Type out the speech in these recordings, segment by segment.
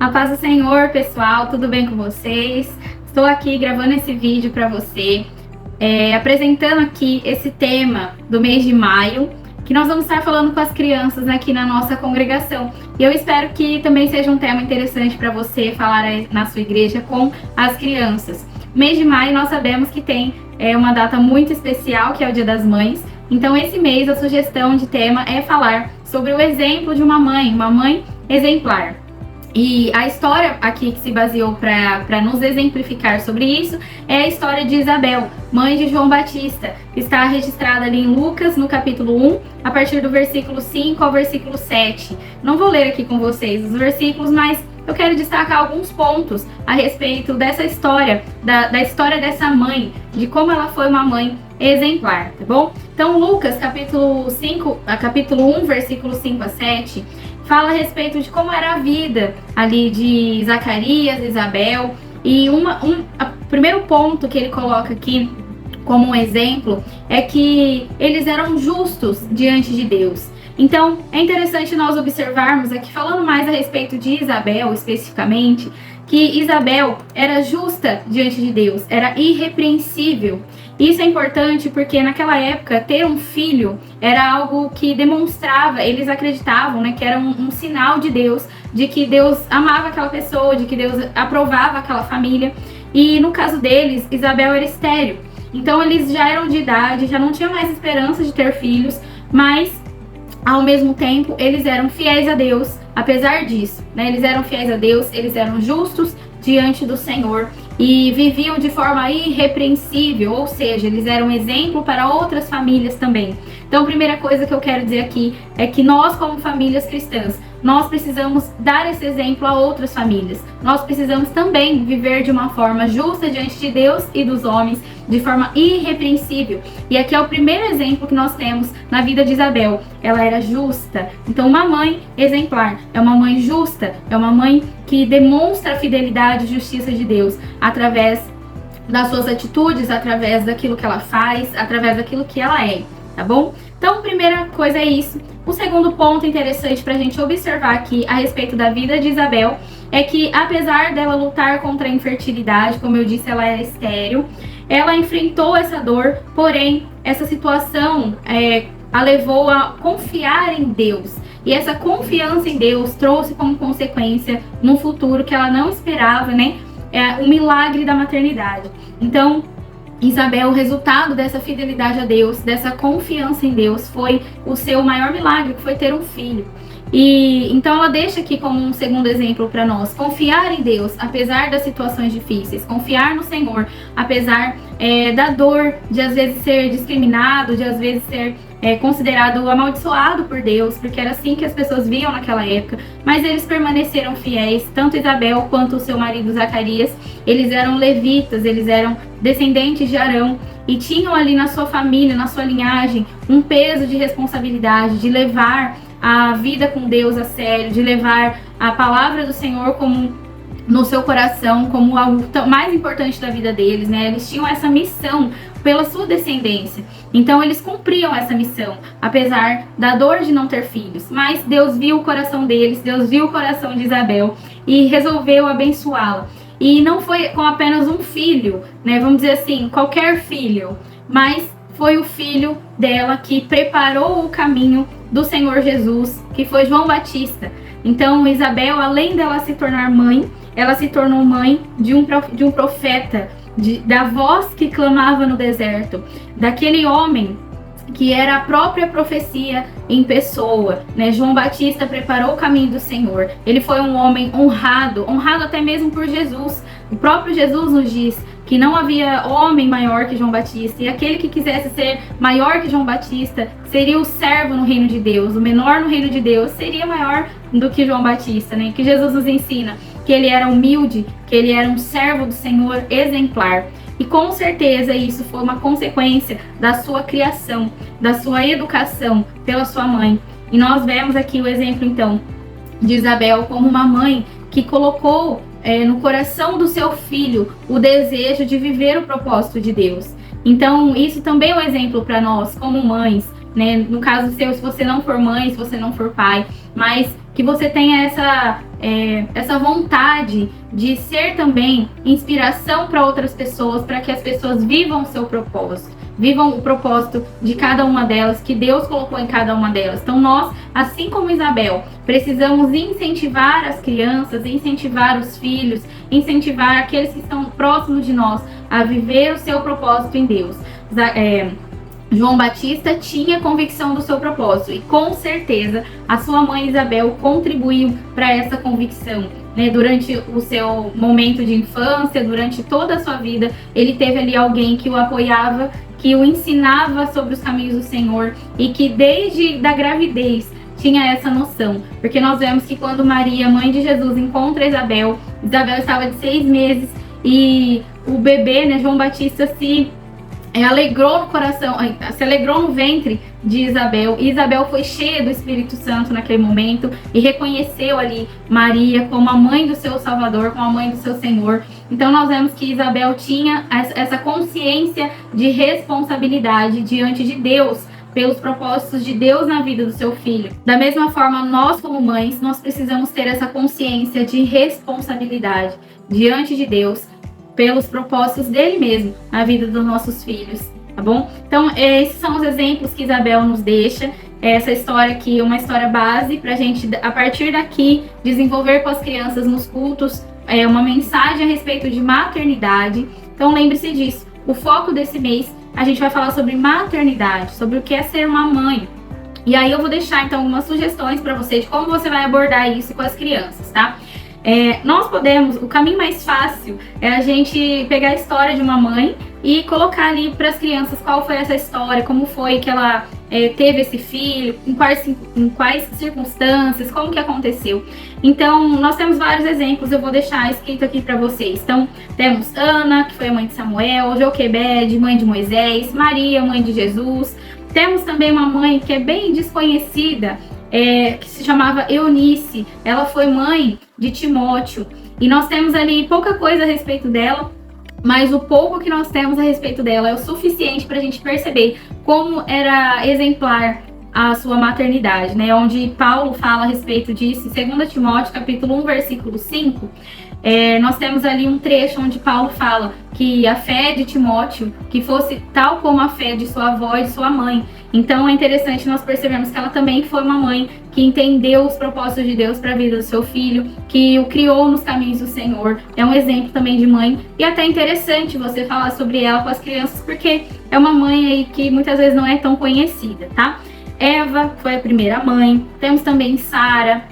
A paz do Senhor, pessoal, tudo bem com vocês? Estou aqui gravando esse vídeo para você, apresentando aqui esse tema do mês de maio, que nós vamos estar falando com as crianças aqui na nossa congregação. E eu espero que também seja um tema interessante para você falar aí na sua igreja com as crianças. O mês de maio nós sabemos que tem uma data muito especial, que é o Dia das Mães. Então esse mês a sugestão de tema é falar sobre o exemplo de uma mãe exemplar. E a história aqui que se baseou para nos exemplificar sobre isso é a história de Isabel, mãe de João Batista, que está registrada ali em Lucas, no capítulo 1, a partir do versículo 5 ao versículo 7. Não vou ler aqui com vocês os versículos, mas eu quero destacar alguns pontos a respeito dessa história, da história dessa mãe, de como ela foi uma mãe exemplar, tá bom? Então, Lucas, capítulo 1, versículo 5 a 7, fala a respeito de como era a vida ali de Zacarias e Isabel. E o primeiro ponto que ele coloca aqui como um exemplo é que eles eram justos diante de Deus. Então, é interessante nós observarmos aqui, falando mais a respeito de Isabel especificamente, que Isabel era justa diante de Deus, era irrepreensível. Isso é importante porque naquela época ter um filho era algo que demonstrava, eles acreditavam, né, que era um sinal de Deus, de que Deus amava aquela pessoa, de que Deus aprovava aquela família. E no caso deles, Isabel era estéril. Então eles já eram de idade, já não tinham mais esperança de ter filhos, mas ao mesmo tempo eles eram fiéis a Deus, apesar disso, né? Eles eram fiéis a Deus, eles eram justos diante do Senhor e viviam de forma irrepreensível, ou seja, eles eram exemplo para outras famílias também. Então, a primeira coisa que eu quero dizer aqui é que nós, como famílias cristãs, nós precisamos dar esse exemplo a outras famílias. Nós precisamos também viver de uma forma justa diante de Deus e dos homens, de forma irrepreensível. E aqui é o primeiro exemplo que nós temos na vida de Isabel. Ela era justa. Então, uma mãe exemplar é uma mãe justa, é uma mãe que demonstra a fidelidade e justiça de Deus através das suas atitudes, através daquilo que ela faz, através daquilo que ela é, tá bom? Então, a primeira coisa é isso. O segundo ponto interessante para a gente observar aqui a respeito da vida de Isabel é que, apesar dela lutar contra a infertilidade, como eu disse, ela era estéril, ela enfrentou essa dor, porém, essa situação a levou a confiar em Deus. E essa confiança em Deus trouxe como consequência, no futuro que ela não esperava, né, o milagre da maternidade. Então, Isabel, o resultado dessa fidelidade a Deus, dessa confiança em Deus, foi o seu maior milagre, que foi ter um filho. E então ela deixa aqui como um segundo exemplo para nós, confiar em Deus, apesar das situações difíceis, confiar no Senhor, apesar da dor de às vezes ser discriminado, de às vezes ser considerado amaldiçoado por Deus, porque era assim que as pessoas viam naquela época, mas eles permaneceram fiéis, tanto Isabel quanto o seu marido Zacarias. Eles eram levitas, eles eram descendentes de Arão e tinham ali na sua família, na sua linhagem, um peso de responsabilidade, de levar a vida com Deus a sério, de levar a palavra do Senhor como no seu coração, como algo mais importante da vida deles, né? Eles tinham essa missão pela sua descendência. Então eles cumpriam essa missão, apesar da dor de não ter filhos. Mas Deus viu o coração deles, Deus viu o coração de Isabel e resolveu abençoá-la. E não foi com apenas um filho, né? Vamos dizer assim, qualquer filho, mas foi o filho dela que preparou o caminho do Senhor Jesus, que foi João Batista. Então Isabel, além dela se tornar mãe, ela se tornou mãe de um profeta, da voz que clamava no deserto, daquele homem que era a própria profecia em pessoa, né? João Batista preparou o caminho do Senhor. Ele foi um homem honrado até mesmo por Jesus. O próprio Jesus nos diz que não havia homem maior que João Batista, e aquele que quisesse ser maior que João Batista seria o servo no reino de Deus, o menor no reino de Deus seria maior do que João Batista, né? Que Jesus nos ensina que ele era humilde, que ele era um servo do Senhor exemplar. E com certeza isso foi uma consequência da sua criação, da sua educação pela sua mãe. E nós vemos aqui o exemplo então de Isabel como uma mãe que colocou no coração do seu filho o desejo de viver o propósito de Deus. Então isso também é um exemplo para nós como mães, né? No caso seu, se você não for mãe, se você não for pai, mas que você tenha essa vontade de ser também inspiração para outras pessoas, para que as pessoas vivam o seu propósito, vivam o propósito de cada uma delas, que Deus colocou em cada uma delas. Então nós, assim como Isabel, precisamos incentivar as crianças, incentivar os filhos, incentivar aqueles que estão próximos de nós a viver o seu propósito em Deus. João Batista tinha convicção do seu propósito e com certeza a sua mãe Isabel contribuiu para essa convicção, né? Durante o seu momento de infância, durante toda a sua vida, ele teve ali alguém que o apoiava, que o ensinava sobre os caminhos do Senhor e que desde da gravidez tinha essa noção, porque nós vemos que quando Maria, mãe de Jesus, encontra Isabel estava de 6 meses e o bebê, né, João Batista, se alegrou no coração, se alegrou no ventre de Isabel, e Isabel foi cheia do Espírito Santo naquele momento e reconheceu ali Maria como a mãe do seu Salvador, como a mãe do seu Senhor. Então nós vemos que Isabel tinha essa consciência de responsabilidade diante de Deus, pelos propósitos de Deus na vida do seu filho. Da mesma forma, nós como mães, nós precisamos ter essa consciência de responsabilidade diante de Deus, pelos propósitos dele mesmo na vida dos nossos filhos, tá bom? Então, esses são os exemplos que Isabel nos deixa. Essa história aqui é uma história base para a gente, a partir daqui, desenvolver com as crianças nos cultos uma mensagem a respeito de maternidade. Então, lembre-se disso. O foco desse mês, a gente vai falar sobre maternidade, sobre o que é ser uma mãe. E aí eu vou deixar, então, algumas sugestões para você de como você vai abordar isso com as crianças, tá? Nós podemos, o caminho mais fácil é a gente pegar a história de uma mãe e colocar ali para as crianças qual foi essa história, como foi que ela teve esse filho, em quais circunstâncias, como que aconteceu. Então, nós temos vários exemplos, eu vou deixar escrito aqui para vocês. Então, temos Ana, que foi a mãe de Samuel, Joquebede, mãe de Moisés, Maria, mãe de Jesus. Temos também uma mãe que é bem desconhecida, que se chamava Eunice. Ela foi mãe de Timóteo. E nós temos ali pouca coisa a respeito dela, mas o pouco que nós temos a respeito dela é o suficiente para a gente perceber como era exemplar a sua maternidade, né? Onde Paulo fala a respeito disso em 2 Timóteo, capítulo 1, versículo 5. Nós temos ali um trecho onde Paulo fala que a fé de Timóteo, que fosse tal como a fé de sua avó e de sua mãe. Então é interessante nós percebemos que ela também foi uma mãe que entendeu os propósitos de Deus para a vida do seu filho, que o criou nos caminhos do Senhor. É um exemplo também de mãe, e até interessante você falar sobre ela com as crianças, porque é uma mãe aí que muitas vezes não é tão conhecida, tá? Eva foi a primeira mãe. Temos também Sara,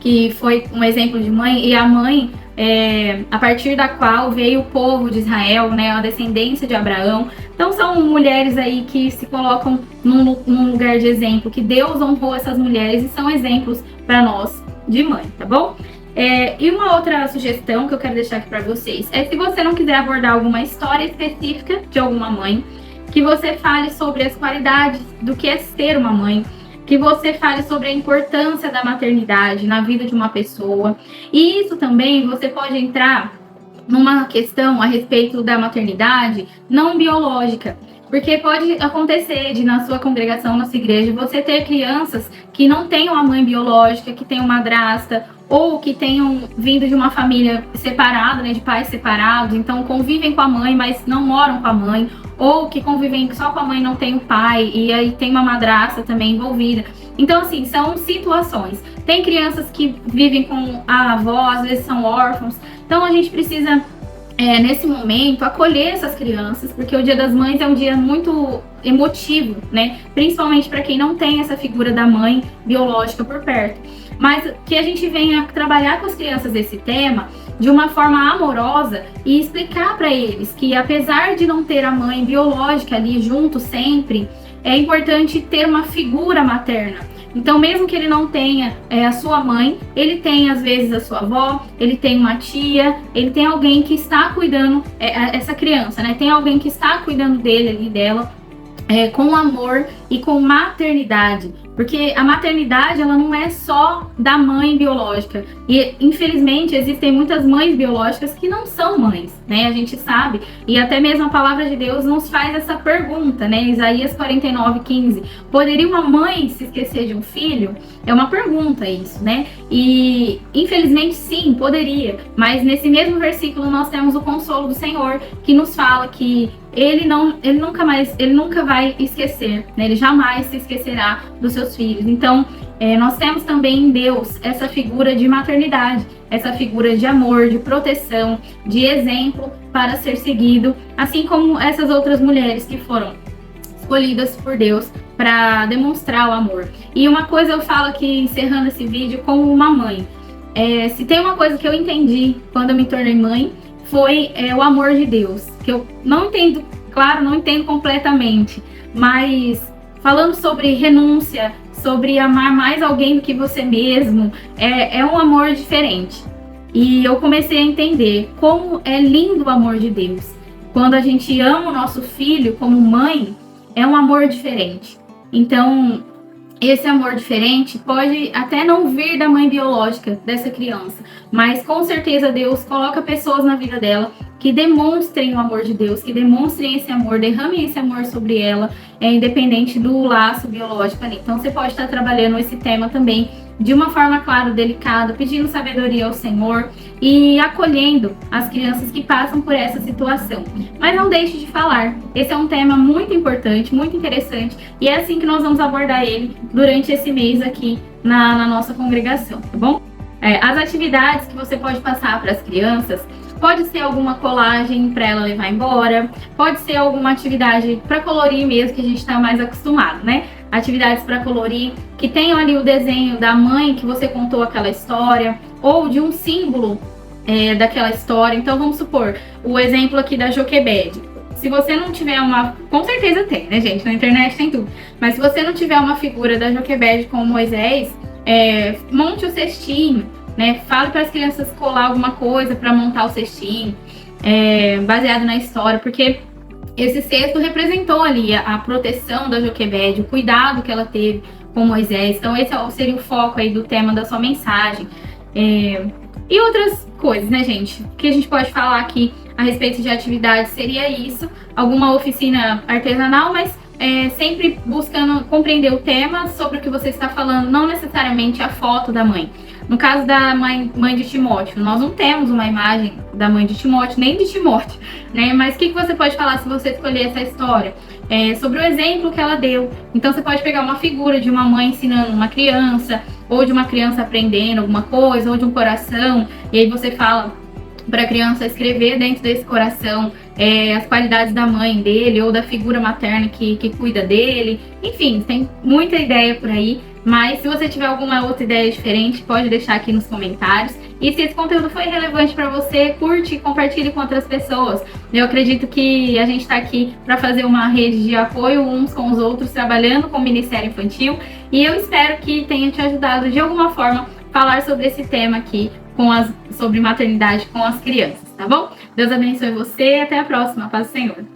que foi um exemplo de mãe, e a mãe a partir da qual veio o povo de Israel, né, a descendência de Abraão. Então são mulheres aí que se colocam num lugar de exemplo, que Deus honrou essas mulheres e são exemplos para nós de mãe, tá bom? E uma outra sugestão que eu quero deixar aqui para vocês é, se você não quiser abordar alguma história específica de alguma mãe, que você fale sobre as qualidades do que é ser uma mãe, que você fale sobre a importância da maternidade na vida de uma pessoa. E isso também você pode entrar numa questão a respeito da maternidade não biológica, porque pode acontecer de na sua congregação, na sua igreja, você ter crianças que não tenham a mãe biológica, que tenham madrasta, ou que tenham vindo de uma família separada, né, de pais separados, então convivem com a mãe, mas não moram com a mãe, ou que convivem só com a mãe, não tem o pai, e aí tem uma madrasta também envolvida. Então, assim, são situações. Tem crianças que vivem com a avó, às vezes são órfãos. Então, a gente precisa, nesse momento, acolher essas crianças, porque o Dia das Mães é um dia muito emotivo, né? Principalmente para quem não tem essa figura da mãe biológica por perto. Mas que a gente venha trabalhar com as crianças esse tema de uma forma amorosa e explicar para eles que, apesar de não ter a mãe biológica ali junto sempre, é importante ter uma figura materna. Então, mesmo que ele não tenha a sua mãe, ele tem às vezes a sua avó, ele tem uma tia, ele tem alguém que está cuidando essa criança, né? Tem alguém que está cuidando dele ali, dela. com amor e com maternidade, porque a maternidade ela não é só da mãe biológica, e infelizmente existem muitas mães biológicas que não são mães, né? A gente sabe, e até mesmo a palavra de Deus nos faz essa pergunta, né? Isaías 49:15, poderia uma mãe se esquecer de um filho? É uma pergunta isso, né? E infelizmente sim, poderia, mas nesse mesmo versículo nós temos o consolo do Senhor, que nos fala que ele nunca vai esquecer, né? Ele jamais se esquecerá dos seus filhos. Então, nós temos também em Deus essa figura de maternidade, essa figura de amor, de proteção, de exemplo para ser seguido, assim como essas outras mulheres que foram escolhidas por Deus para demonstrar o amor. E uma coisa eu falo aqui, encerrando esse vídeo, como uma mãe. Se tem uma coisa que eu entendi quando eu me tornei mãe, foi o amor de Deus, que eu não entendo, claro, não entendo completamente, mas falando sobre renúncia, sobre amar mais alguém do que você mesmo, é um amor diferente. E eu comecei a entender como é lindo o amor de Deus. Quando a gente ama o nosso filho como mãe, é um amor diferente. Então, esse amor diferente pode até não vir da mãe biológica dessa criança, mas com certeza Deus coloca pessoas na vida dela que demonstrem o amor de Deus, que demonstrem esse amor, derramem esse amor sobre ela, independente do laço biológico ali. Então você pode estar trabalhando esse tema também de uma forma, claro, delicada, pedindo sabedoria ao Senhor e acolhendo as crianças que passam por essa situação. Mas não deixe de falar. Esse é um tema muito importante, muito interessante, e é assim que nós vamos abordar ele durante esse mês aqui na nossa congregação, tá bom? As atividades que você pode passar para as crianças, pode ser alguma colagem para ela levar embora, pode ser alguma atividade para colorir mesmo, que a gente está mais acostumado, né? Atividades para colorir, que tenham ali o desenho da mãe que você contou aquela história, ou de um símbolo daquela história. Então vamos supor, o exemplo aqui da Joquebede. Se você não tiver uma... Com certeza tem, né, gente? Na internet tem tudo. Mas se você não tiver uma figura da Joquebede com Moisés, monte o cestinho, né? Fale para as crianças colar alguma coisa para montar o cestinho, baseado na história, porque esse cesto representou ali a proteção da Joquebede, o cuidado que ela teve com Moisés. Então esse seria o foco aí do tema da sua mensagem. E outras coisas, né, gente? O que a gente pode falar aqui a respeito de atividades seria isso. Alguma oficina artesanal, mas sempre buscando compreender o tema sobre o que você está falando, não necessariamente a foto da mãe. No caso da mãe de Timóteo, nós não temos uma imagem da mãe de Timóteo, nem de Timóteo, né? Mas o que você pode falar se você escolher essa história? Sobre o exemplo que ela deu. Então você pode pegar uma figura de uma mãe ensinando uma criança, ou de uma criança aprendendo alguma coisa, ou de um coração, e aí você fala para a criança escrever dentro desse coração as qualidades da mãe dele, ou da figura materna que cuida dele. Enfim, tem muita ideia por aí. Mas se você tiver alguma outra ideia diferente, pode deixar aqui nos comentários. E se esse conteúdo foi relevante para você, curte e compartilhe com outras pessoas. Eu acredito que a gente está aqui para fazer uma rede de apoio uns com os outros, trabalhando com o Ministério Infantil. E eu espero que tenha te ajudado de alguma forma a falar sobre esse tema aqui, sobre maternidade com as crianças, tá bom? Deus abençoe você e até a próxima. Paz do Senhor.